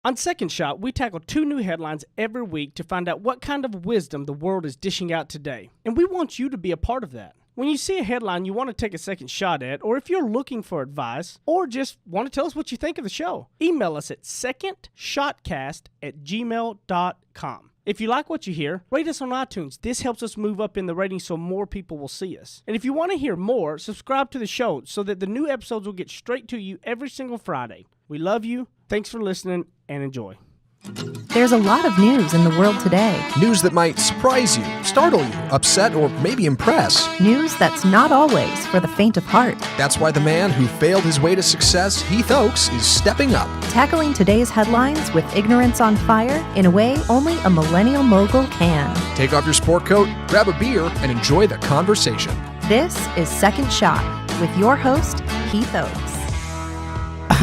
On Second Shot, we tackle 2 new headlines every week to find out what kind of wisdom the world is dishing out today. And we want you to be a part of that. When you see a headline you want to take a second shot at, or if you're looking for advice, or just want to tell us what you think of the show, email us at secondshotcast@gmail.com. If you like what you hear, rate us on iTunes. This helps us move up in the ratings so more people will see us. And if you want to hear more, subscribe to the show so that the new episodes will get straight to you every single Friday. We love you. Thanks for listening and enjoy. There's a lot of news in the world today. News that might surprise you, startle you, upset, or maybe impress. News that's not always for the faint of heart. That's why the man who failed his way to success, Heath Oaks, is stepping up. Tackling today's headlines with ignorance on fire in a way only a millennial mogul can. Take off your sport coat, grab a beer, and enjoy the conversation. This is Second Shot with your host, Heath Oaks.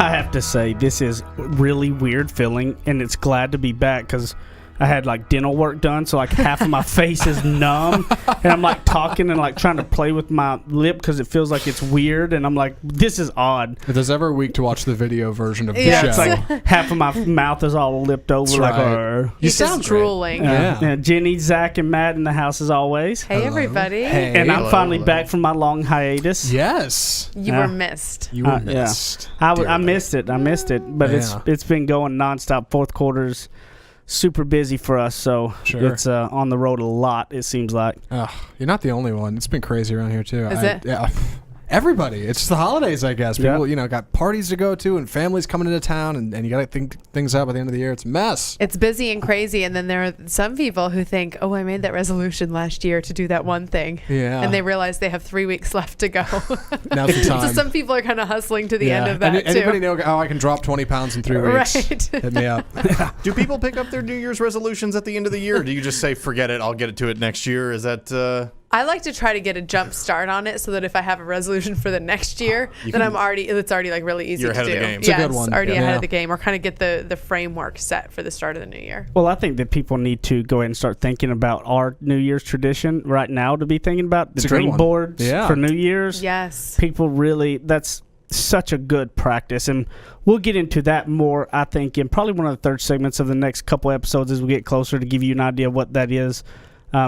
I have to say, this is really weird feeling, and it's glad to be back because I had like dental work done, so like half of my face is numb, and I'm like talking and like trying to play with my lip because it feels like it's weird, and I'm like, this is odd. If there's ever a week to watch the video version of the Yeah, show. it's like half of my mouth is all lipped over. That's Like, right. You sound drooling. Yeah. Jenny, Zach, and Matt in the house as always. Hey, everybody. Hey. And I'm Hello, finally hello. back from my long hiatus. Yes. You were missed. You were Yeah. missed. I dearly. missed it, but Yeah. it's been going nonstop. Fourth quarter's super busy for us, so Sure. it's on the road a lot, it seems like. Ugh, you're not the only one. It's been crazy around here, too. Is it? Yeah. Everybody. It's the holidays, I guess. People, Yeah. got parties to go to and families coming into town, and you got to think things out by the end of the year. It's a mess. It's busy and crazy, and then there are some people who think, oh, I made that resolution last year to do that one thing. Yeah. And they realize they have 3 weeks left to go. Now's the time. So some people are kind of hustling to the end of that, Anybody too. know how I can drop 20 pounds in 3 weeks? Right. Hit me up. Do people pick up their New Year's resolutions at the end of the year? Or do you just say, forget it, I'll get to it next year? Is that... I like to try to get a jump start on it so that if I have a resolution for the next year, then it's already like really easy You're to ahead do. of the game. It's a Yes, good one. already Yeah. ahead of the game, or kind of get the framework set for the start of the new year. Well, I think that people need to go ahead and start thinking about our New Year's tradition right now, to be thinking about the It's a good dream one. boards Yeah. for New Year's. Yes. People really, that's such a good practice, and we'll get into that more, I think, in probably one of the third segments of the next couple episodes as we get closer, to give you an idea of what that is.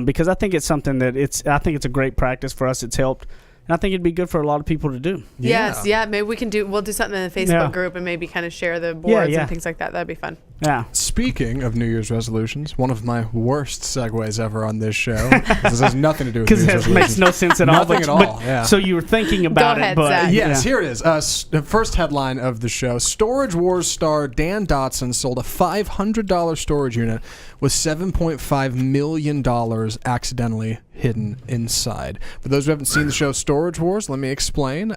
Because I think it's something that I think it's a great practice for us. It's helped. And I think it'd be good for a lot of people to do. Yes, yeah. Maybe we'll do something in the Facebook Yeah. grouure and maybe kind of share the boards yeah. and things like that. That'd be fun. Yeah. Speaking of New Year's resolutions, one of my worst segues ever on this show. This has nothing to do with New Because Year's it makes resolutions. no sense at all. Nothing at all, yeah. So you were thinking about Go ahead, it, but Zach. Yes, yeah. here it is. The first headline of the show. Storage Wars star Dan Dotson sold a $500 storage unit with $7.5 million accidentally hidden inside. For those who haven't seen the show Storage Wars, let me explain.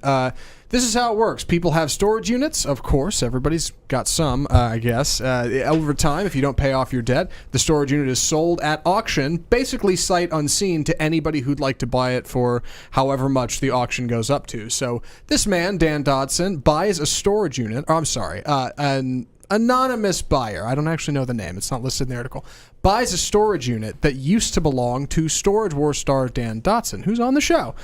This is how it works. People have storage units, of course. Everybody's got some, I guess. Over time, if you don't pay off your debt, the storage unit is sold at auction, basically sight unseen, to anybody who'd like to buy it for however much the auction goes up to. So this man, Dan Dotson, buys a storage unit. An anonymous buyer. I don't actually know the name. It's not listed in the article. Buys a storage unit that used to belong to Storage Wars star Dan Dotson, who's on the show.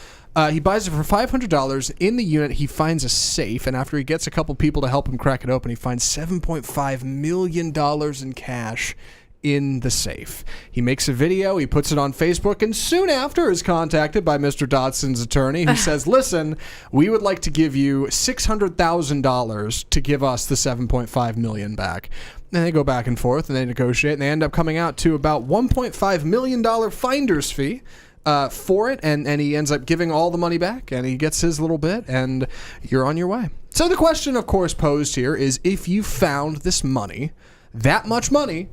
He buys it for $500. In the unit, he finds a safe, and after he gets a couple people to help him crack it open, he finds $7.5 million in cash in the safe. He makes a video, he puts it on Facebook, and soon after is contacted by Mr. Dotson's attorney, who says, listen, we would like to give you $600,000 to give us the $7.5 million back. And they go back and forth, and they negotiate, and they end up coming out to about $1.5 million finder's fee for it, and he ends up giving all the money back, and he gets his little bit, and you're on your way. So the question, of course, posed here is, if you found this money, that much money,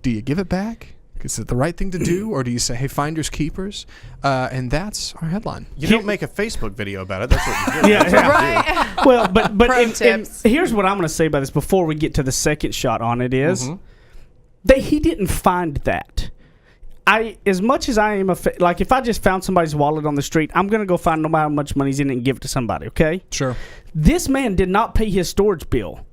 do you give it back? Is it the right thing to do, or do you say, hey, finders keepers? And that's our headline. You don't make a Facebook video about it. That's what you do. Yeah. Right. Well, but Pro and tips. here's what I'm going to say about this before we get to the second shot on it is Mm-hmm. that he didn't find that. As much as I am like, if I just found somebody's wallet on the street, I'm going to go find no matter how much money's in it and give it to somebody, okay? Sure. This man did not pay his storage bill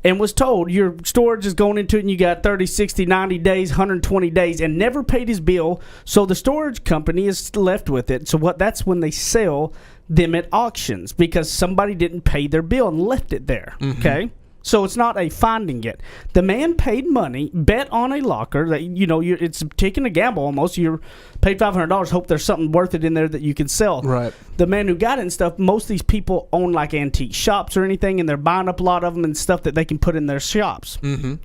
and was told your storage is going into it and you got 30, 60, 90 days, 120 days, and never paid his bill, so the storage company is left with it. So that's when they sell them at auctions, because somebody didn't pay their bill and left it there, okay? So it's not a finding it. The man paid money, bet on a locker that it's taking a gamble almost. You're paid $500, hope there's something worth it in there that you can sell. Right. The man who got it and stuff, most of these people own like antique shops or anything, and they're buying up a lot of them and stuff that they can put in their shops. Mm-hmm.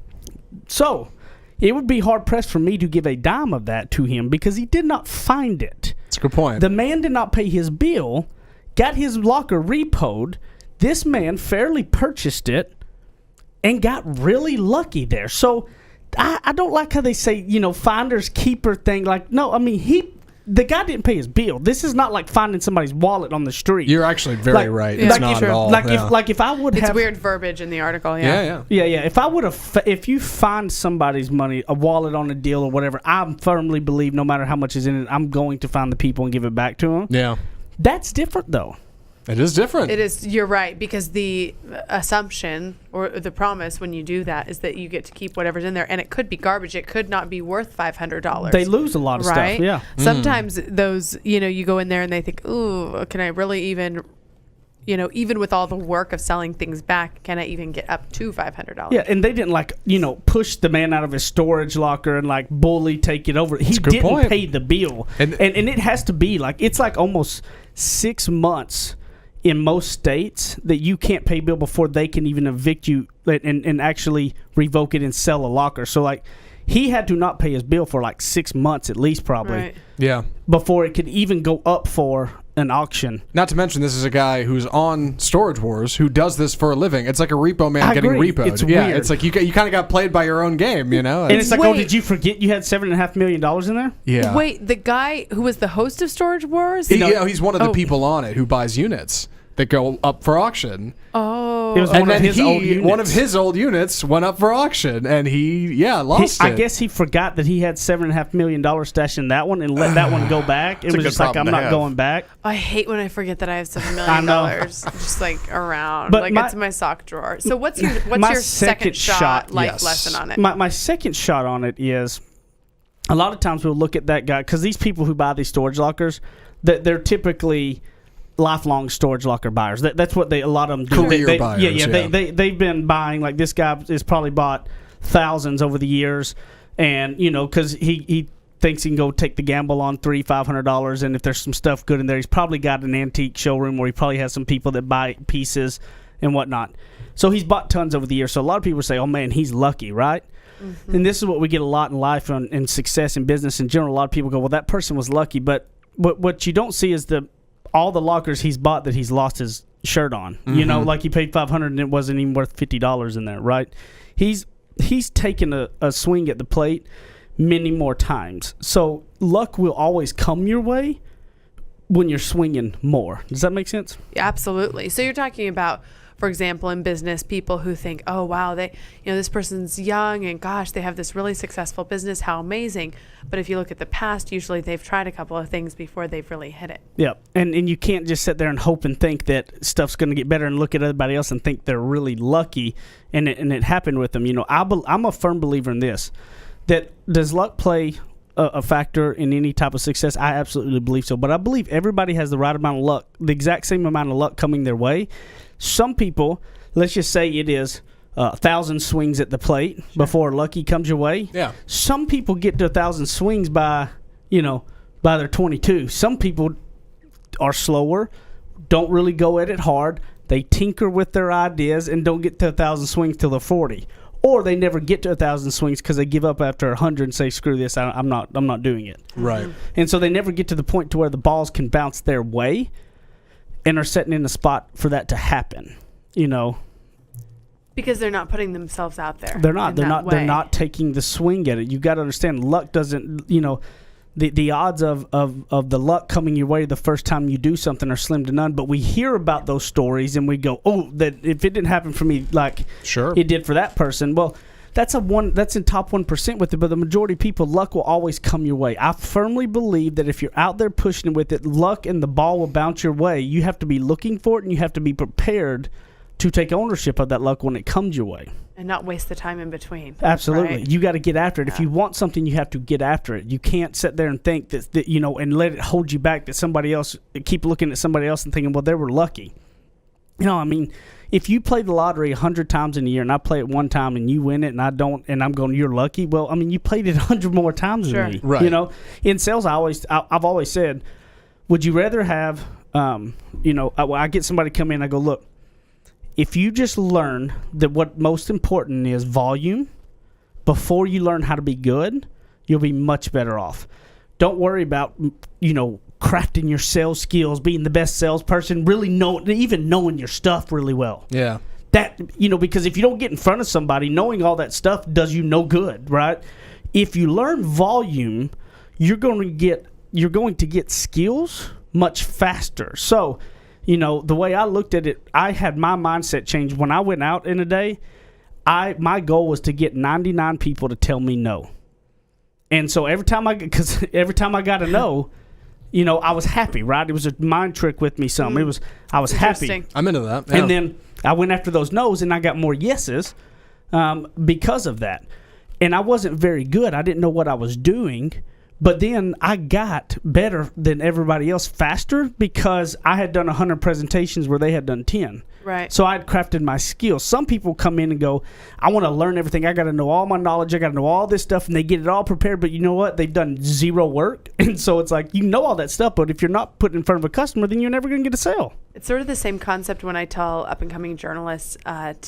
So it would be hard pressed for me to give a dime of that to him because he did not find it. That's a good point. The man did not pay his bill, got his locker repoed. This man fairly purchased it and got really lucky there. So I don't like how they say, finders keeper thing. Like, no, I mean, the guy didn't pay his bill. This is not like finding somebody's wallet on the street. You're actually very right. It's like not if, at all. If I would It's have weird verbiage in the article. Yeah. If I would have, if you find somebody's money, a wallet on a deal or whatever, I firmly believe no matter how much is in it, I'm going to find the people and give it back to them. Yeah. That's different though. It is different. It is. You're right, because the assumption or the promise when you do that is that you get to keep whatever's in there, and it could be garbage. It could not be worth $500. They lose a lot of right? stuff. Yeah. Sometimes those, you go in there and they think, ooh, can I really even, even with all the work of selling things back, can I even get up to $500? Yeah, and they didn't push the man out of his storage locker and bully take it over. He a good didn't point. pay the bill, And- and it has to be it's almost 6 months in most states that you can't pay bill before they can even evict you and actually revoke it and sell a locker. So he had to not pay his bill for 6 months at least probably Right. Yeah. before it could even go up for an auction. Not to mention, this is a guy who's on Storage Wars who does this for a living. It's like a repo man I getting agree. repoed. It's yeah, weird. it's like you kind of got played by your own game, And it's like, Wait. did you forget you had $7.5 million in there? yeah. Wait, the guy who was the host of Storage Wars? He's one of the Oh. people on it who buys units that go up for auction. Oh. It was And one of then his old units. one of his old units went up for auction, and he lost it. I guess he forgot that he had $7.5 million stashed in that one and let that one go back. It It's a was good just like, problem I'm to not have. going back. I hate when I forget that I have $7 I million know. just around. But It's in my sock drawer. So what's your My second second shot shot, yes. lesson on it? My second shot on it is a lot of times we'll look at that guy because these people who buy these storage lockers, they're typically lifelong storage locker buyers. That's what a lot of them do. Career buyers, Yeah, yeah. They've been buying, this guy has probably bought thousands over the years, and because he thinks he can go take the gamble on $500, and if there's some stuff good in there, he's probably got an antique showroom where he probably has some people that buy pieces and whatnot. So he's bought tons over the years. So a lot of people say, oh man, he's lucky, right? And this is what we get a lot in life and success in business in general. A lot of people go, well, that person was lucky, but what you don't see is all the lockers he's bought that he's lost his shirt on. He paid $500 and it wasn't even worth $50 in there, right? He's taken a swing at the plate many more times. So luck will always come your way when you're swinging more. Does that make sense? Absolutely. So you're talking about, for example, in business, people who think, oh, wow, this person's young and gosh, they have this really successful business. How amazing. But if you look at the past, usually they've tried a couple of things before they've really hit it. Yeah. And you can't just sit there and hope and think that stuff's going to get better and look at everybody else and think they're really lucky and it happened with them. I'm a firm believer in this, that does luck play a factor in any type of success? I absolutely believe so. But I believe everybody has the right amount of luck, the exact same amount of luck coming their way. Some people, let's just say it is 1,000 swings at the plate before lucky comes your way. Yeah. Some people get to 1,000 swings by their 22. Some people are slower, don't really go at it hard. They tinker with their ideas and don't get to 1,000 swings till they're 40. Or they never get to 1,000 swings because they give up after 100 and say, "Screw this! I'm not doing it." Right. And so they never get to the point to where the balls can bounce their way, and are setting in a spot for that to happen. Because they're not putting themselves out there. They're not. in They're that not. They're way. not taking the swing at it. You got to understand. Luck doesn't. The odds of the luck coming your way the first time you do something are slim to none. But we hear about those stories and we go, "Oh, that if it didn't happen for me, Sure. it did for that person." Well, that's in top 1% with it. But the majority of people, luck will always come your way. I firmly believe that if you're out there pushing with it, luck and the ball will bounce your way. You have to be looking for it and you have to be prepared to take ownership of that luck when it comes your way. And not waste the time in between. Absolutely. Right? You got to get after it. If you want something, you have to get after it. You can't sit there and think that and let it hold you back, that somebody else, keep looking at somebody else and thinking, well, they were lucky. I mean, if you play the lottery 100 times in a year and I play it one time and you win it and I don't, and I'm going, you're lucky. Well, I mean, you played it 100 more times Sure. than me. Right. You know, in sales, I've always said, would you rather have, I get somebody come in, I go, look, if you just learn that what most important is volume before you learn how to be good, you'll be much better off. Don't worry about, crafting your sales skills, being the best salesperson, really knowing your stuff really well. Yeah. That, because if you don't get in front of somebody, knowing all that stuff does you no good, right? If you learn volume, you're going to get skills much faster. So, the way I looked at it, I had my mindset change. When I went out in a day, my goal was to get 99 people to tell me no. And so every time I got a no, I was happy, right? It was a mind trick with me. I was happy. Interesting. I'm into that. Yeah. And then I went after those no's and I got more yeses because of that. And I wasn't very good. I didn't know what I was doing. But then I got better than everybody else faster because I had done 100 presentations where they had done 10. Right. So I had crafted my skills. Some people come in and go, I want to learn everything. I got to know all my knowledge. I got to know all this stuff. And they get it all prepared. But you know what? They've done zero work. And so it's like, all that stuff. But if you're not put in front of a customer, then you're never going to get a sale. It's sort of the same concept when I tell up-and-coming journalists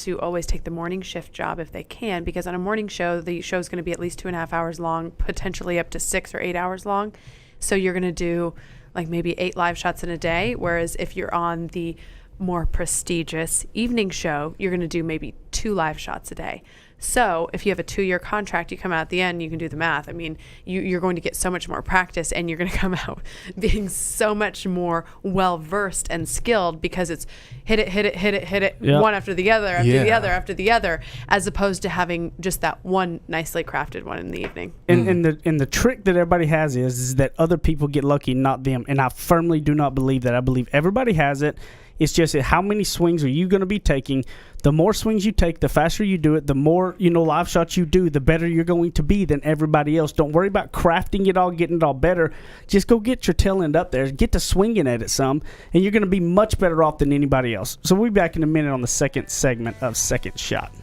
to always take the morning shift job if they can, because on a morning show, the show is going to be at least 2.5 hours long, potentially up to 6 or 8 hours long. So you're going to do like maybe 8 live shots in a day, whereas if you're on the more prestigious evening show, you're going to do maybe 2 live shots a day. So if you have a 2-year contract, you come out at the end, you can do the math. I mean, you're going to get so much more practice and you're going to come out being so much more well-versed and skilled because it's hit it, Yeah. one after the other, after the Yeah. other, after the other, as opposed to having just that one nicely crafted one in the evening. And the trick that everybody has is that other people get lucky, not them. And I firmly do not believe that. I believe everybody has it. It's just that how many swings are you going to be taking? The more swings you take, the faster you do it, the more, live shots you do, the better you're going to be than everybody else. Don't worry about crafting it all, getting it all better. Just go get your tail end up there. Get to swinging at it some, and you're going to be much better off than anybody else. So we'll be back in a minute on the second segment of Second Shot.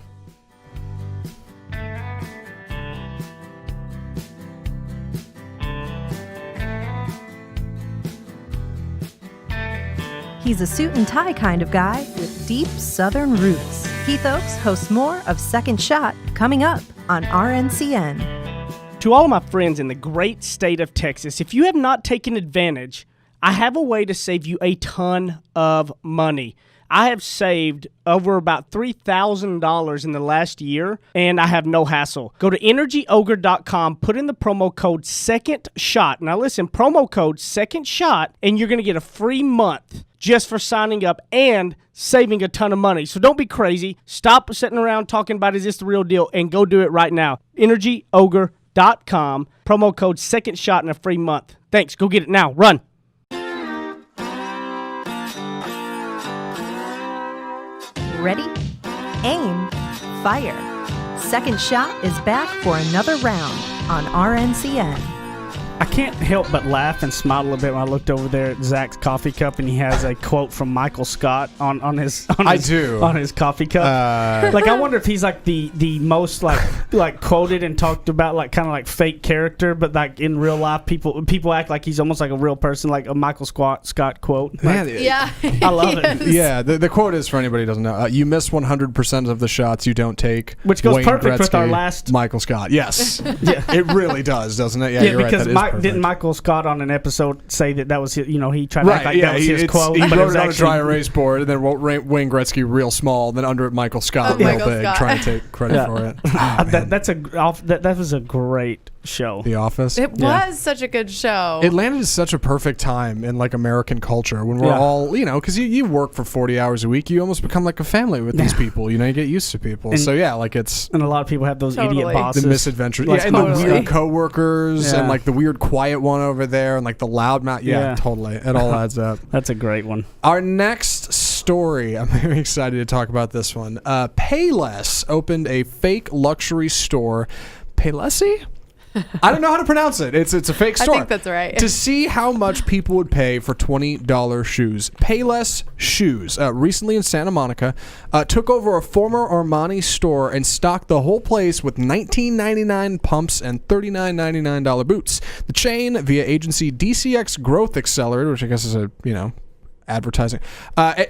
He's a suit and tie kind of guy with deep Southern roots. Keith Oakes hosts more of Second Shot coming up on RNCN. To all of my friends in the great state of Texas, if you have not taken advantage, I have a way to save you a ton of money. I have saved over about $3,000 in the last year, and I have no hassle. Go to EnergyOgre.com, put in the promo code SECONDSHOT. Now listen, promo code SECONDSHOT, and you're going to get a free month just for signing up and saving a ton of money. So don't be crazy. Stop sitting around talking about is this the real deal, and go do it right now. EnergyOgre.com, promo code SECONDSHOT, and a free month. Thanks. Go get it now. Run. Ready? Aim. Fire. Second Shot is back for another round on RNCN. I can't help but laugh and smile a little bit when I looked over there at Zach's coffee cup and he has a quote from Michael Scott on his coffee cup. I wonder if he's like the most like quoted and talked about like kind of like fake character, but like in real life people act like he's almost like a real person, like a Michael Scott quote. Man, Yeah. I love it. Yeah, the quote is, for anybody who doesn't know, you miss 100% of the shots you don't take. Which goes Wayne perfect with Gretzky, our last- Michael Scott. Yes. Yeah. It really does, doesn't it? Yeah, Yeah, you're because right. That is didn't perfect. Michael Scott on an episode say that was his, he tried to act Right, like yeah, that was his quote, he but it wrote was it on a actually dry erase board, and then wrote Wayne Gretzky real small, then under it Michael Scott real Michael big, Scott. trying to take credit Yeah. for it. Oh, man. that was a great show. The Office. It Yeah. was such a good show. It landed at such a perfect time in like American culture when we're Yeah. all, because you work for 40 hours a week, you almost become like a family with these people. You get used to people. And- So yeah, like it's And a lot of people have those Totally. idiot bosses. the misadventures, Like, and totally. the weird coworkers, Yeah. and like the weird quiet one over there, and like the loud mouth. Yeah, Yeah. totally. It all adds up. That's a great one. Our next story, I'm very excited to talk about this one. Payless opened a fake luxury store. Paylessy? I don't know how to pronounce it. It's a fake I store. think that's right. To see how much people would pay for $20 shoes, Payless Shoes, recently in Santa Monica, took over a former Armani store and stocked the whole place with $19.99 pumps and $39.99 boots. The chain, via agency DCX Growth Accelerator, which I guess is advertising,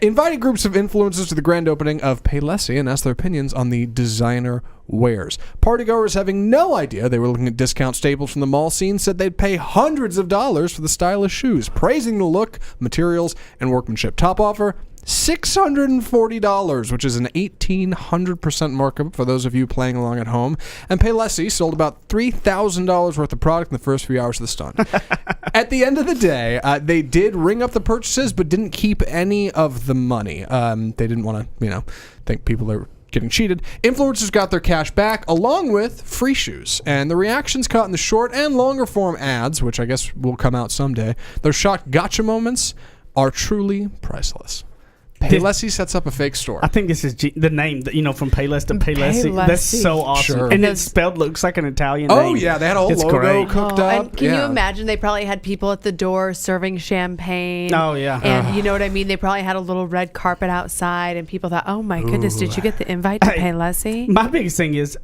invited groups of influencers to the grand opening of Payless and asked their opinions on the designer wares. Partygoers, having no idea they were looking at discount staples from the mall scene, said they'd pay hundreds of dollars for the stylish shoes, praising the look, materials, and workmanship. Top offer, $640, which is an 1,800% markup for those of you playing along at home. And Payless sold about $3,000 worth of product in the first few hours of the stunt. At the end of the day, they did ring up the purchases, but didn't keep any of the money. They didn't want to, think people are getting cheated. Influencers got their cash back along with free shoes. And the reactions caught in the short and longer form ads, which I guess will come out someday, those shocked gotcha moments are truly priceless. Payless sets up a fake store. I think this is the name, from Payless to Payless. That's so awesome. Sure. And it's spelled looks like an Italian Oh, name. yeah. They had a whole It's logo great. cooked Oh, up. and can you imagine they probably had people at the door serving champagne? Oh, yeah. And you know what I mean? They probably had a little red carpet outside, and people thought, oh my goodness, did you get the invite to Payless? My biggest thing is,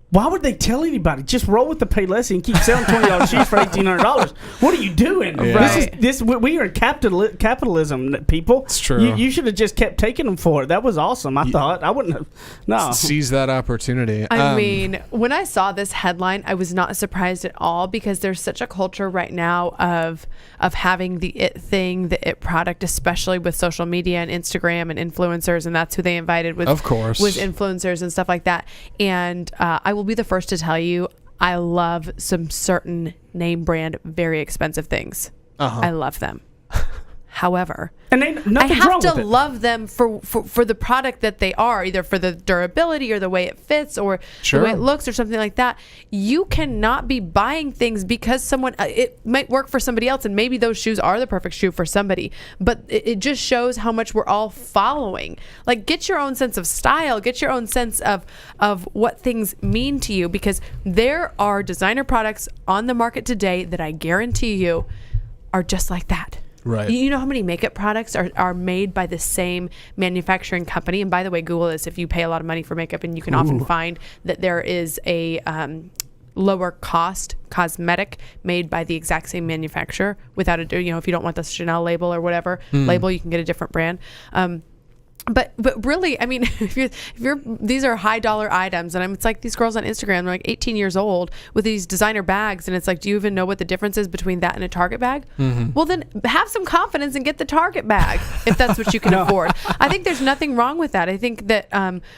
why would they tell anybody? Just roll with the Payless and keep selling $20 shoes for $1,800. What are you doing? Yeah. We are in capitalism, people. It's true. You should have just kept taking them for it. That was awesome. I thought I wouldn't have. No. Seize that opportunity. I mean, when I saw this headline, I was not surprised at all because there's such a culture right now of having the it thing, the it product, especially with social media and Instagram and influencers, and that's who they invited with, of course, was influencers and stuff like that. And I will be the first to tell you, I love some certain name brand, very expensive things. I love them. However, and I nothing's have wrong to with it. love them for the product that they are, either for the durability or the way it fits or the way it looks or something like that. You cannot be buying things because someone, it might work for somebody else, and maybe those shoes are the perfect shoe for somebody, but it just shows how much we're all following. Like, get your own sense of style, get your own sense of what things mean to you, because there are designer products on the market today that I guarantee you are just like that. Right. You know how many makeup products are made by the same manufacturing company? And by the way, Google this if you pay a lot of money for makeup, and you can often find that there is a lower cost cosmetic made by the exact same manufacturer without if you don't want the Chanel label or whatever label, you can get a different brand. But really, I mean, if you're these are high dollar items, and it's like these girls on Instagram, they're like 18 years old with these designer bags, and it's like, do you even know what the difference is between that and a Target bag? Well, then have some confidence and get the Target bag if that's what you can afford. I think there's nothing wrong with that. I think that,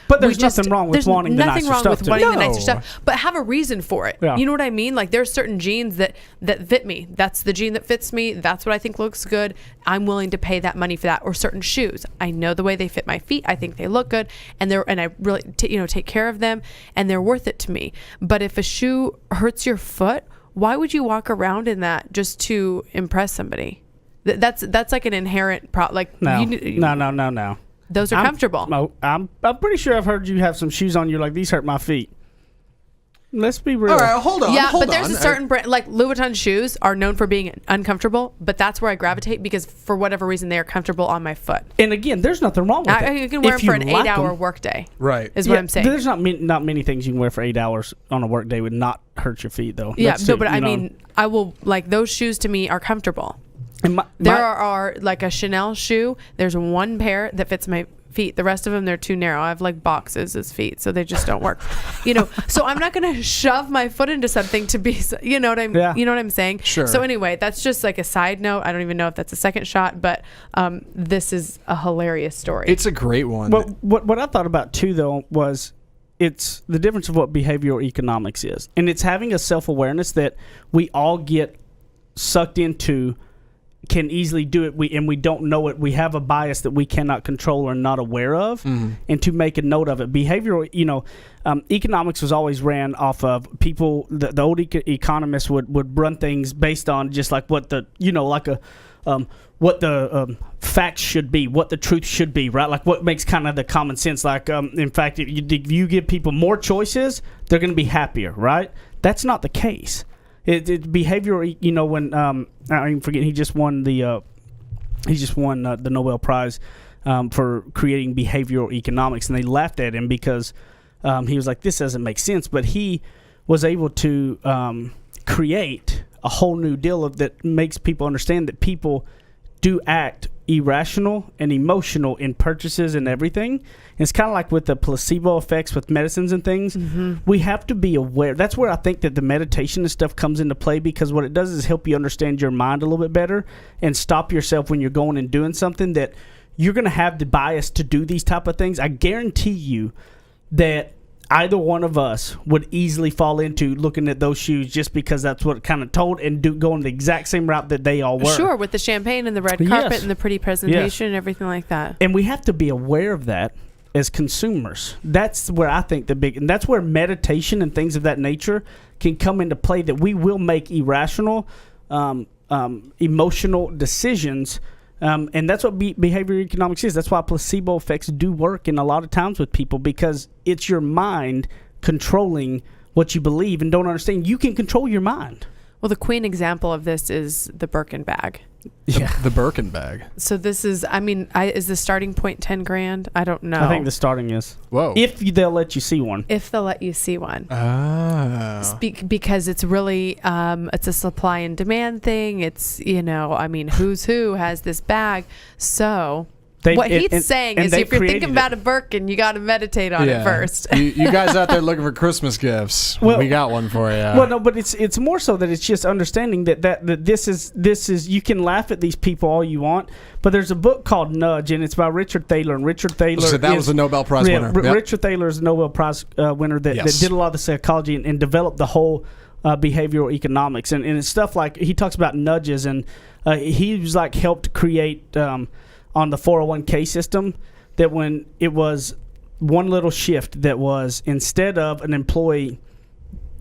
but there's nothing wrong with wanting the nicer stuff. The nicer stuff, but have a reason for it. Yeah. You know what I mean? Like, there's certain jeans that fit me. That's the jean that fits me. That's what I think looks good. I'm willing to pay that money for that. Or certain shoes, I know the way they fit my feet. I think they look good, and I really take care of them, and they're worth it to me. But if a shoe hurts your foot, why would you walk around in that just to impress somebody? That's like an inherent No. Those are comfortable. I'm pretty sure I've heard you have some shoes on. You're like, these hurt my feet. Let's be real. All right, hold on. Yeah, but there's a certain brand, like Louboutin shoes are known for being uncomfortable, but that's where I gravitate because for whatever reason they are comfortable on my foot. And again, there's nothing wrong with it. You can wear If them for you an like 8-hour them. workday. Right. Is what I'm saying. There's not many things you can wear for 8 hours on a work day would not hurt your feet, though. Yeah, That's no, it, but I know. mean, I will, like, those shoes to me are comfortable. And There are like a Chanel shoe. There's one pair that fits my feet. The rest of them, they're too narrow. I have like boxes as feet, so they just don't work. So I'm not gonna shove my foot into something to be. You know what I'm saying? Sure. So anyway, that's just like a side note. I don't even know if that's a second shot, but this is a hilarious story. It's a great one. But what I thought about too, though, was it's the difference of what behavioral economics is, and it's having a self-awareness that we all get sucked into. Can easily do it, we don't know it. We have a bias that we cannot control or not aware of, and to make a note of it. Behavioral, economics was always ran off of people. The old economists would run things based on just like what the what the facts should be, what the truth should be, right? Like what makes kind of the common sense. Like in fact, if you give people more choices, they're going to be happier, right? That's not the case. It behavioral, when I even forget, he just won the Nobel Prize for creating behavioral economics, and they laughed at him because he was like, this doesn't make sense. But he was able to create a whole new deal that makes people understand that people do act irrational and emotional in purchases and everything. And it's kind of like with the placebo effects with medicines and things. We have to be aware. That's where I think that the meditation and stuff comes into play, because what it does is help you understand your mind a little bit better and stop yourself when you're going and doing something that you're going to have the bias to do these type of things. I guarantee you that either one of us would easily fall into looking at those shoes just because that's what kind of told, and going the exact same route that they all were. Sure, with the champagne and the red carpet and the pretty presentation and everything like that. And we have to be aware of that as consumers. That's where I think and that's where meditation and things of that nature can come into play, that we will make irrational, emotional decisions. And that's what behavioral economics is. That's why placebo effects do work in a lot of times with people, because it's your mind controlling what you believe and don't understand. You can control your mind. Well, the queen example of this is the Birkin bag. The Birkin bag. So this is, is the starting point 10 grand? I don't know. I think the starting is. Whoa. If they'll let you see one. If they'll let you see one. Ah. Because it's really, it's a supply and demand thing. It's, who's who has this bag. So what he's saying is, if you're thinking about a Birkin, you got to meditate on it first. you guys out there looking for Christmas gifts, we got one for you. Well, no, but it's more so that it's just understanding that this is you can laugh at these people all you want, but there's a book called Nudge, and it's by Richard Thaler, and Richard Thaler. So that was a Nobel Prize winner. Yep. Richard Thaler is a Nobel Prize winner that did a lot of the psychology and developed the whole behavioral economics, and it's stuff like, he talks about nudges, and he was like helped create. On the 401k system, that when it was one little shift that was, instead of an employee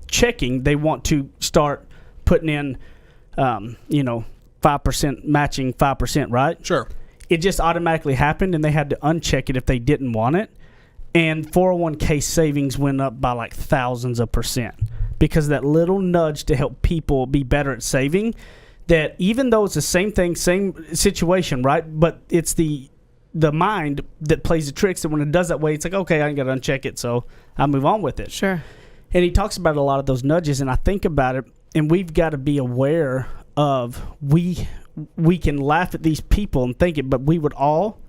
checking, they want to start putting in, 5% matching 5%, right? Sure. It just automatically happened, and they had to uncheck it if they didn't want it. And 401k savings went up by like thousands of percent because of that little nudge to help people be better at saving. That even though it's the same thing, same situation, right? But it's the mind that plays the tricks, and when it does that way, it's like, okay, I ain't got to uncheck it, so I move on with it. Sure. And he talks about a lot of those nudges, and I think about it, and we've got to be aware of, we can laugh at these people and think it, but we would all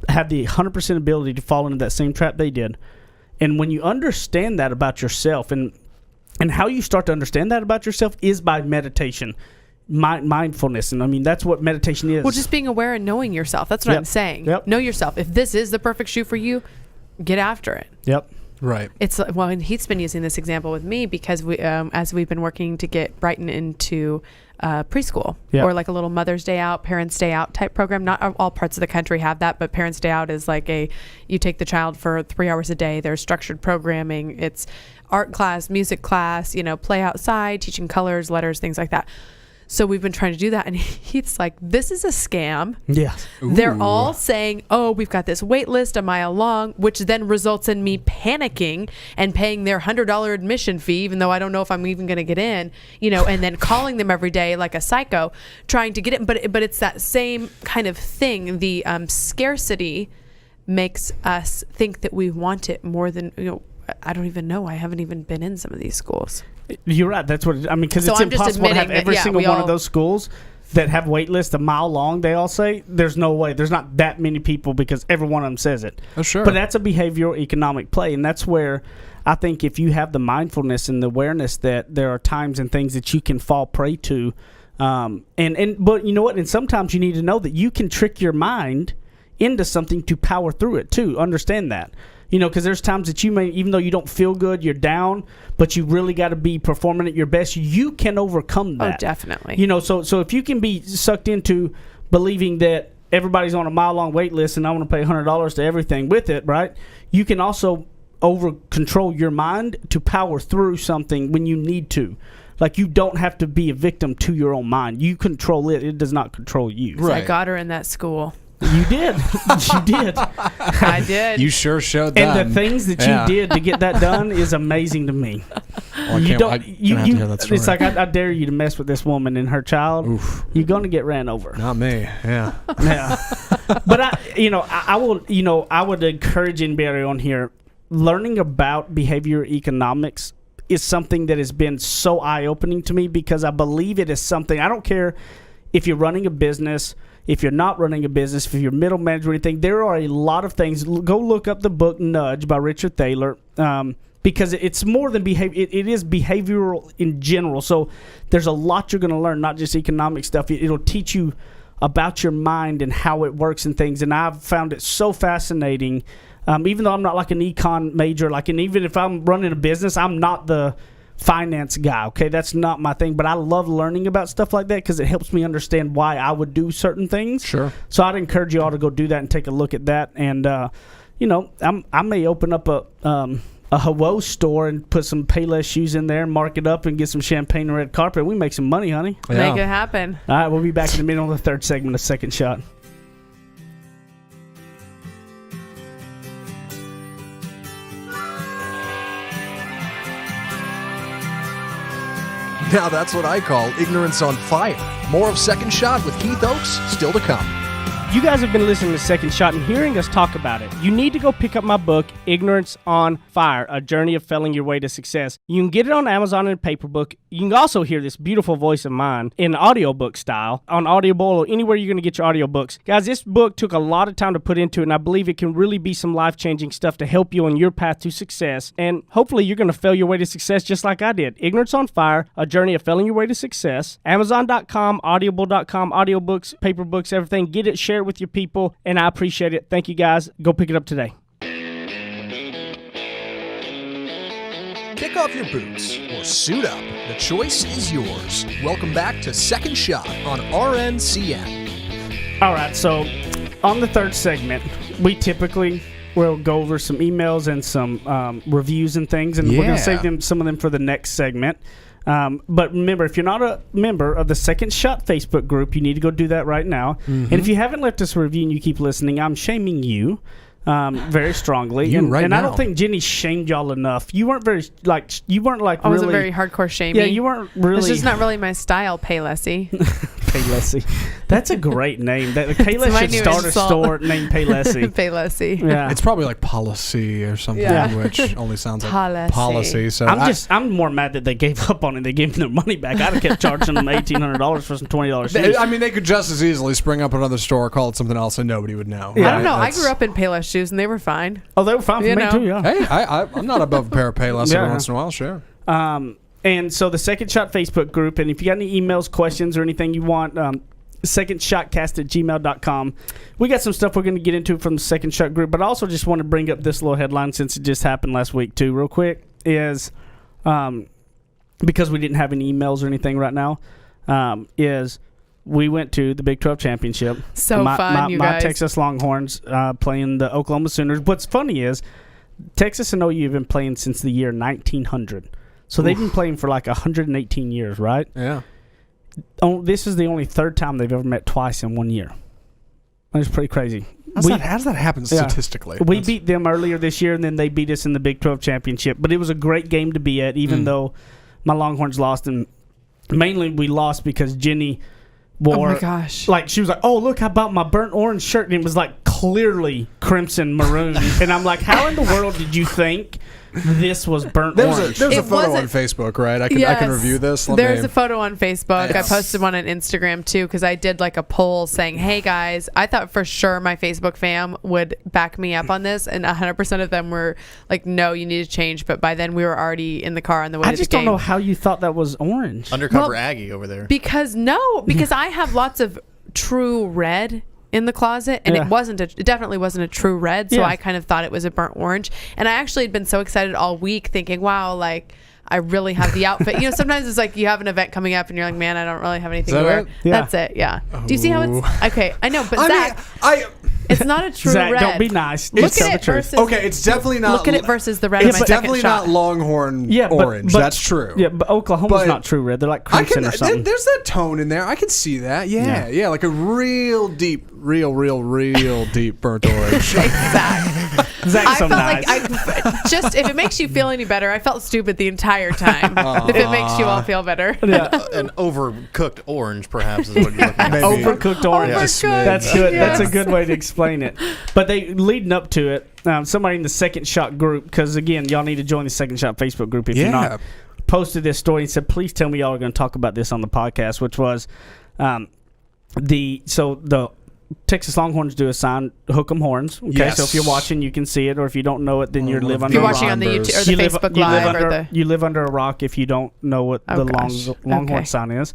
have the 100% ability to fall into that same trap they did. And when you understand that about yourself, and how you start to understand that about yourself is by meditation. Mindfulness, and that's what meditation is. Well, just being aware and knowing yourself. That's what I'm saying. Yep. Know yourself. If this is the perfect shoe for you, get after it. Yep. Right. And he's been using this example with me because we, as we've been working to get Brighton into preschool, or like a little Mother's Day Out, Parents Day Out type program. Not all parts of the country have that, but Parents Day Out is like you take the child for 3 hours a day. There's structured programming. It's art class, music class, play outside, teaching colors, letters, things like that. So we've been trying to do that, and he's like, this is a scam. Yeah. They're all saying, oh, we've got this wait list a mile long, which then results in me panicking and paying their $100 admission fee, even though I don't know if I'm even going to get in, and then calling them every day like a psycho, trying to get in. But it's that same kind of thing. The scarcity makes us think that we want it more than, I don't even know. I haven't even been in some of these schools. You're right. That's what because So it's I'm just impossible to have admitting every that, single one of those schools that have wait lists a mile long. They all say there's no way. There's not that many people because every one of them says it. Oh, sure. But that's a behavioral economic play, and that's where I think if you have the mindfulness and the awareness that there are times and things that you can fall prey to, but you know what? And sometimes you need to know that you can trick your mind into something to power through it too. Understand that. Because there's times that you may, even though you don't feel good, you're down, but you really got to be performing at your best. You can overcome that. Oh, definitely. So if you can be sucked into believing that everybody's on a mile-long wait list and I want to pay $100 to everything with it, right? You can also over-control your mind to power through something when you need to. Like, you don't have to be a victim to your own mind. You control it. It does not control you. So I got her in that school. You did. You did. I did. You sure showed that. And the things that you did to get that done is amazing to me. Well, You don't. I'm gonna have to hear that story. It's like I dare you to mess with this woman and her child. Oof. You're gonna get ran over. Not me. Yeah. Yeah. But I will. I would encourage anybody on here learning about behavior economics is something that has been so eye-opening to me because I believe it is something. I don't care if you're running a business, if you're not running a business, if you're middle manager or anything. There are a lot of things. Go look up the book Nudge by Richard Thaler. Because it's more than behavior. It is behavioral in general. So there's a lot you're going to learn, not just economic stuff. It'll teach you about your mind and how it works and things. And I've found it so fascinating. Even though I'm not like an econ major, and even if I'm running a business, I'm not the finance guy. Okay, that's not my thing. But I love learning about stuff like that because it helps me understand why I would do certain things. Sure. So I'd encourage you all to go do that and take a look at that. And I may open up a Hawo store and put some Payless shoes in there and mark it up and get some champagne and red carpet. We make some money, honey. Make it happen. All right, we'll be back in a minute on the third segment of Second Shot. Now that's what I call ignorance on fire. More of Second Shot with Keith Oakes still to come. You guys have been listening to Second Shot and hearing us talk about it. You need to go pick up my book, Ignorance on Fire, A Journey of Failing Your Way to Success. You can get it on Amazon in a paper book. You can also hear this beautiful voice of mine in audiobook style on Audible or anywhere you're going to get your audiobooks. Guys, this book took a lot of time to put into it, and I believe it can really be some life-changing stuff to help you on your path to success. And hopefully you're going to fail your way to success just like I did. Ignorance on Fire, A Journey of Failing Your Way to Success. Amazon.com, Audible.com, audiobooks, paper books, everything. Get it, share it with your people, and I appreciate it. Thank you, guys. Go pick it up today. Kick off your boots or suit up. The choice is yours. Welcome back to Second Shot on RNCN. All right, so on the third segment, we typically will go over some emails and some reviews and things, and we're going to save some of them for the next segment. But remember, if you're not a member of the Second Shot Facebook group, you need to go do that right now. And if you haven't left us a review and you keep listening, I'm shaming you very strongly. And I don't think Jenny shamed y'all enough. You weren't very I wasn't very hardcore shaming. Yeah, you weren't really. It's just not really my style, Paylessy. Paylessy. That's a great name. Payless should start a store named Paylessy. Paylessy. Yeah. It's probably like policy or something, which only sounds like policy. So I'm more mad that they gave up on it. They gave them their money back. I'd have kept charging them $1,800 for some $20 shoes. I mean, they could just as easily spring up another store, call it something else, and nobody would know. Yeah. I don't know. I grew up in Payless shoes, and they were fine. Oh, they were fine for me too. Yeah. Hey, I'm not above a pair of Payless every once in a while. Sure. And so the Second Shot Facebook group, and if you got any emails, questions, or anything you want, secondshotcast@gmail.com. We got some stuff we're going to get into from the Second Shot group, but I also just want to bring up this little headline since it just happened last week too, real quick, is because we didn't have any emails or anything right now, is we went to the Big 12 Championship. So fun, you my guys. Texas Longhorns playing the Oklahoma Sooners. What's funny is Texas and OU have been playing since the year 1900. So they've been playing for like 118 years, right? Yeah. This is the only third time they've ever met twice in 1 year. That's pretty crazy. How does that happen statistically? We beat them earlier this year, and then they beat us in the Big 12 Championship. But it was a great game to be at, even though my Longhorns lost. And mainly we lost because Jenny wore... Oh, my gosh. Like, she was like, oh, look, I bought my burnt orange shirt. And it was, like, clearly crimson maroon. And I'm like, how in the world did you think this was burnt orange? There's a photo on Facebook, right? I can review this. There's a photo on Facebook. I posted one on Instagram too because I did like a poll saying, "Hey guys, I thought for sure my Facebook fam would back me up on this," and 100% of them were like, "No, you need to change." But by then we were already in the car on the way to the game. I just don't know how you thought that was orange. Undercover Aggie over there. Because I have lots of true red in the closet, and it definitely wasn't a true red, so I kind of thought it was a burnt orange. And I actually had been so excited all week thinking, wow, like I really have the outfit. Sometimes it's like you have an event coming up and you're like, man, I don't really have anything Is to that wear. it? Yeah. That's it. Yeah. Do you see how it's okay? I know, but I Zach, mean, it's not a true Zach, red. don't be nice. Look Just tell at the it truth. versus. okay, it's definitely not. Look at it versus the red. Yeah, of my but second definitely shot. not Longhorn Yeah, orange. but- That's true. Yeah, but Oklahoma's But not true red. They're like I crimson can. or something. There's that tone in there. I can see that. Yeah, like a real deep, real deep burnt orange. Zach. Zach's I so felt nice. like just if it makes you feel any better, I felt stupid the entire time. If it makes you all feel better. yeah. An overcooked orange, perhaps, is what you're looking at. Maybe. Overcooked orange. Overcooked. That's good. That's a Yes. good way to explain it. But they leading up to it. Somebody in the Second Shot group, because again, y'all need to join the Second Shot Facebook group if you're Yeah. not. Posted this story and said, "Please tell me y'all are going to talk about this on the podcast," which was the Texas Longhorns do a sign hook 'em horns. Okay, Yes. so if you're watching, you can see it, or if you don't know it, then you One live of under. If you're a watching rock. on the YouTube or the You live- Facebook you live Live or under, the. you live under a rock if you don't know what Oh, the gosh. Longhorn Okay. sign is.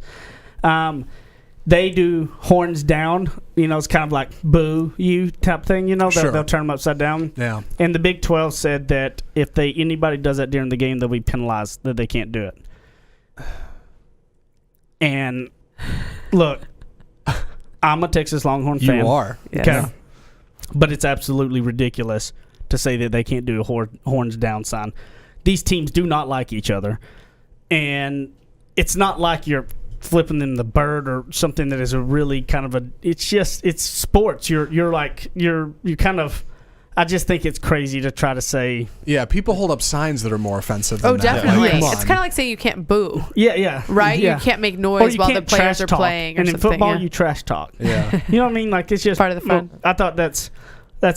They do horns down. It's kind of like boo you type thing. Sure. They'll turn them upside down. Yeah. And the Big 12 said that if anybody does that during the game, they'll be penalized. That they can't do it. And look, I'm a Texas Longhorn fan. You are. Yes. Okay. But it's absolutely ridiculous to say that they can't do a horns down sign. These teams do not like each other. And it's not like you're flipping them the bird or something that is a really kind of it's sports. You're kind of, I just think it's crazy to try to say, Yeah, people hold up signs that are more offensive than Oh, that. definitely. Come It's on. kind of like saying you can't boo, yeah. right? Yeah. You can't make Or noise you while the can't players trash are talk. playing or and in something. football, yeah. you trash talk. Yeah. You know what I mean? Like, it's just Part of the fun. I thought that's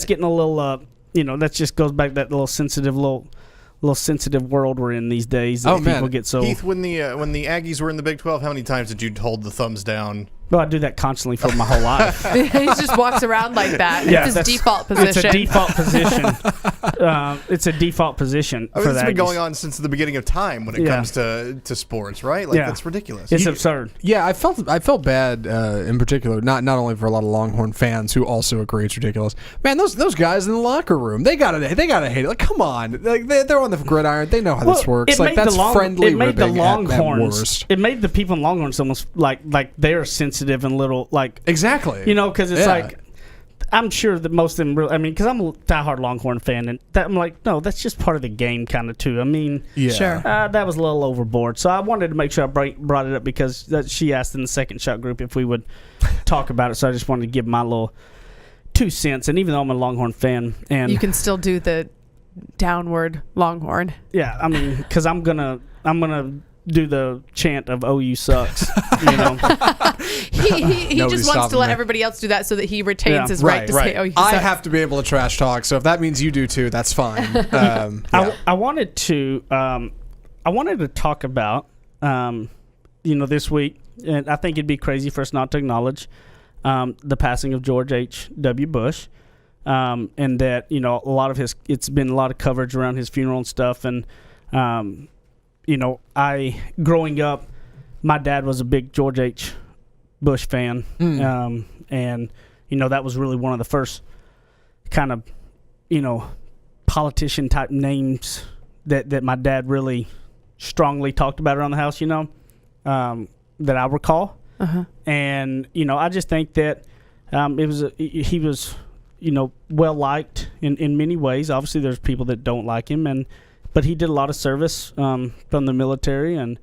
getting a little, that just goes back to that little sensitive world we're in these days. That Oh, man. people get so. Heath, when the Aggies were in the Big 12, how many times did you hold the thumbs down? Well, I do that constantly for my whole life. He just walks around like that. Yeah, It's his that's- default position. It's a default position. It's a default position I mean, for it's the been Aggies. going on since the beginning of time when it Yeah. comes to sports, right? Like, Yeah. that's ridiculous. It's absurd. Yeah, I felt bad in particular, not only for a lot of Longhorn fans who also agree it's ridiculous. Man, those guys in the locker room, they gotta hate it. Like, come on, like they're on the gridiron, they know how this works. it Like, made that's It friendly made the ribbing at Longhorns. worst. It made the people in Longhorns almost like they're sensitive and little like Exactly. because it's Yeah. like. I'm sure that most of them really, because I'm a diehard Longhorn fan, and I'm like, no, that's just part of the game kind of too. I mean, Yeah. Sure. that was a little overboard. So I wanted to make sure I brought it up because she asked in the Second Shot group if we would talk about it. So I just wanted to give my little 2 cents. And even though I'm a Longhorn fan, and You can still do the downward Longhorn. yeah, I mean, because I'm gonna do the chant of "OU sucks," you know. He Nobody's just wants stopping to let me. everybody else do that so that he retains Yeah. his right to say, "Oh, you I suck." have to be able to trash talk, so if that means you do too, that's fine. Yeah. I wanted to talk about this week, and I think it'd be crazy for us not to acknowledge the passing of George H.W. Bush, and that a lot of it's been a lot of coverage around his funeral and stuff, and I growing up, my dad was a big George H. Bush fan, and that was really one of the first kind of politician type names that my dad really strongly talked about around the house, that I recall. Uh-huh. And I just think that he was well liked in many ways. Obviously there's people that don't like him, but he did a lot of service from the military and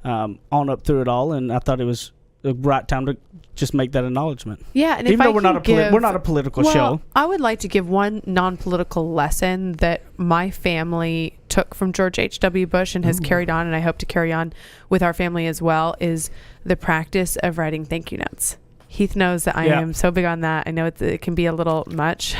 on up through it all, and I thought it was the right time to just make that acknowledgement. Yeah, and Even if though I we're not can we're not a political show. I would like to give one non-political lesson that my family took from George H.W. Bush and has carried on, and I hope to carry on with our family as well, is the practice of writing thank you notes. Heath knows that I Yeah. am so big on that. I know it can be a little much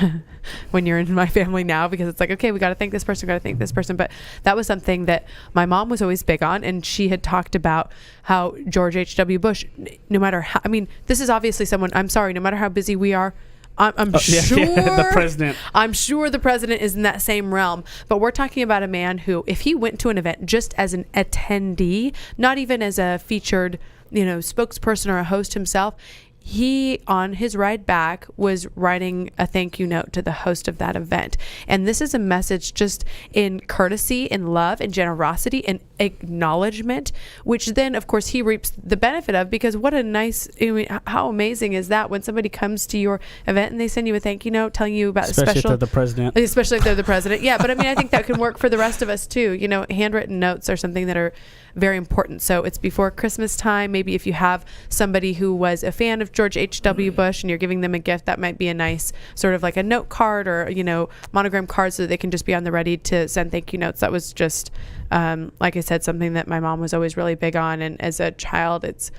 when you're in my family now, because it's like, okay, we got to thank this person, got to thank this person. But that was something that my mom was always big on. And she had talked about how George H.W. Bush, no matter how, this is obviously someone, I'm sorry, no matter how busy we are, I'm sure the president. I'm sure the president is in that same realm, but we're talking about a man who, if he went to an event just as an attendee, not even as a featured, spokesperson or a host himself, he, on his ride back, was writing a thank you note to the host of that event. And this is a message just in courtesy and love and generosity and acknowledgement, which then of course he reaps the benefit of, because what a nice, I mean, how amazing is that when somebody comes to your event and they send you a thank you note telling you about Especially a special, if they're the president. especially if they're the president. Yeah, but I mean, I think that can work for the rest of us too. You know, handwritten notes are something that are very important. So it's before Christmas time. Maybe if you have somebody who was a fan of George H.W. Bush and you're giving them a gift, that might be a nice sort of like a note card or, you know, monogram card, so that they can just be on the ready to send thank you notes. That was just, like I said, something that my mom was always really big on. And as a child, it's,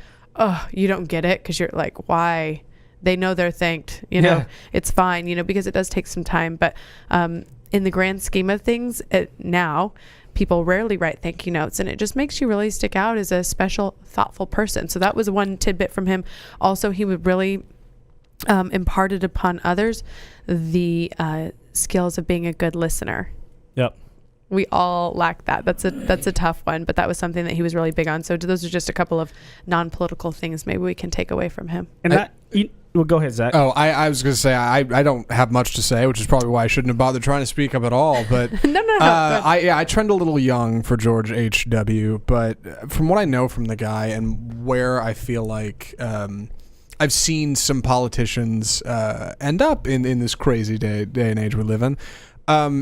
you don't get it because you're like, why? They know they're thanked, you know, it's fine, you know, because it does take some time. But in the grand scheme of things, now people rarely write thank you notes, and it just makes you really stick out as a special, thoughtful person. So that was one tidbit from him. Also, he would really imparted upon others the skills of being a good listener. Yep. We all lack that. That's a tough one, but that was something that he was really big on. So those are just a couple of non-political things maybe we can take away from him. And well, go ahead, Zach. Oh, I was going to say, I don't have much to say, which is probably why I shouldn't have bothered trying to speak up at all. But No. I trend a little young for George H.W., but from what I know from the guy and where I feel like I've seen some politicians end up in this crazy day and age we live in,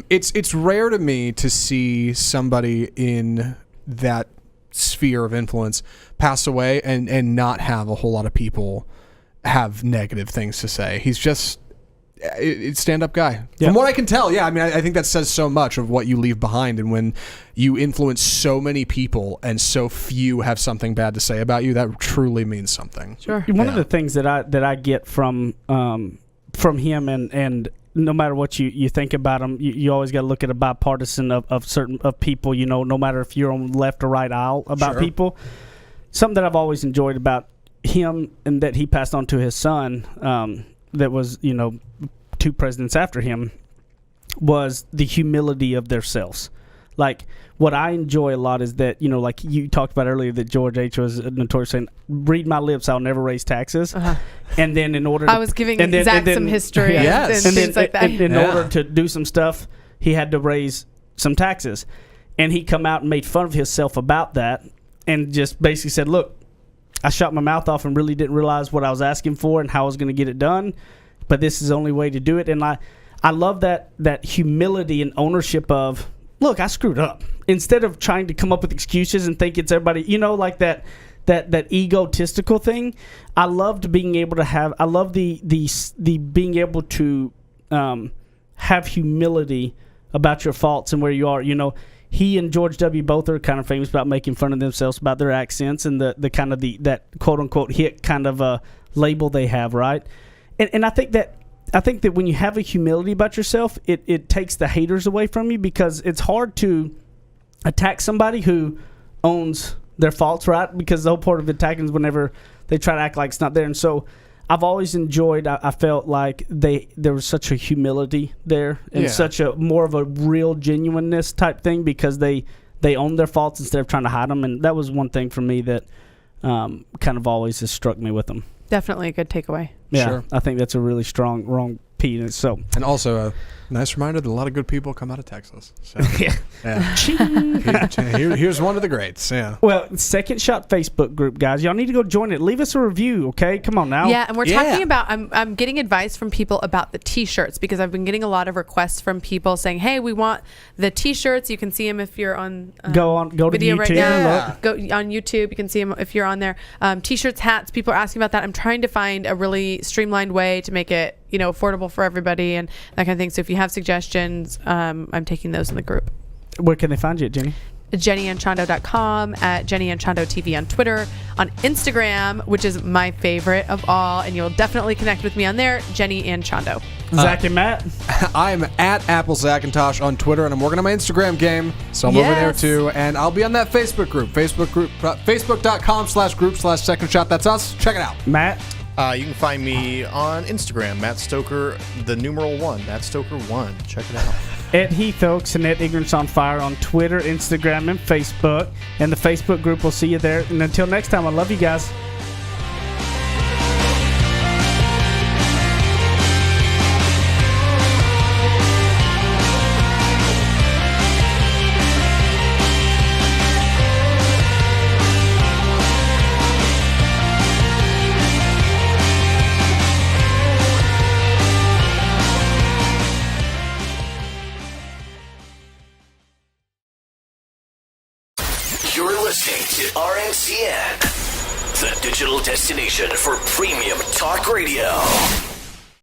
it's rare to me to see somebody in that sphere of influence pass away and not have a whole lot of people have negative things to say. He's just a stand-up guy. Yeah. From what I can tell, yeah. I mean, I think that says so much of what you leave behind, and when you influence so many people and so few have something bad to say about you, that truly means something. Sure. One of the things that I get from him, and no matter what you think about him, you always got to look at a bipartisan of certain people. You know, no matter if you're on left or right aisle about people. Something that I've always enjoyed about him, and that he passed on to his son, that was, you know, 2 presidents after him, was the humility of themselves. Like, what I enjoy a lot is that, you know, like you talked about earlier, that George H. was notorious saying, read my lips, I'll never raise taxes. And then in order to, I was giving Zach some history and things like that. In order to do some stuff, he had to raise some taxes. And he come out and made fun of himself about that, and just basically said, look, I shot my mouth off and really didn't realize what I was asking for and how I was going to get it done, but this is the only way to do it. And I love that humility and ownership of, look, I screwed up. Instead of trying to come up with excuses and think it's everybody, you know, like that egotistical thing. I loved being able to have. I love the being able to have humility about your faults and where you are. You know, he and George W. both are kind of famous about making fun of themselves about their accents and the kind of that quote unquote hit kind of a label they have, right? And I think that when you have a humility about yourself, it takes the haters away from you, because it's hard to attack somebody who owns their faults, right? Because the whole part of attacking is whenever they try to act like it's not there. And so I've always enjoyed, I felt like there was such a humility there, and such a more of a real genuineness type thing, because they own their faults instead of trying to hide them. And that was one thing for me that kind of always has struck me with them. Definitely a good takeaway. Yeah, Sure. I think that's a really wrong piece. So, And also a nice reminder that a lot of good people come out of Texas. So, yeah. Here's one of the greats. Yeah. Well, Second Shot Facebook group, guys. Y'all need to go join it. Leave us a review, okay? Come on now. Yeah, and we're talking about, I'm getting advice from people about the T-shirts, because I've been getting a lot of requests from people saying, hey, we want the T-shirts. You can see them if you're on Go to video YouTube. right now. Look. Go on YouTube. You can see them if you're on there. T-shirts, hats. People are asking about that. I'm trying to find a really streamlined way to make it, you know, affordable for everybody and that kind of thing. So if you have suggestions, I'm taking those in the group. Where can they find you, Jenny? JennyAnchondo.com, at Jenny Anchondo TV on Twitter, on Instagram, which is my favorite of all, and you'll definitely connect with me on there, Jenny Anchondo. Zach and Matt. I'm at Apple Zackintosh on Twitter, and I'm working on my Instagram game, so I'm over there too. And I'll be on that Facebook group, facebook.com/group/second shot. That's us. Check it out. Matt. You can find me on Instagram, Matt Stoker, the numeral 1, Matt Stoker 1. Check it out. At Heath Oaks and at Ignorance on Fire on Twitter, Instagram, and Facebook. And the Facebook group will see you there. And until next time, I love you guys. listening to RNCN, the digital destination for premium talk radio.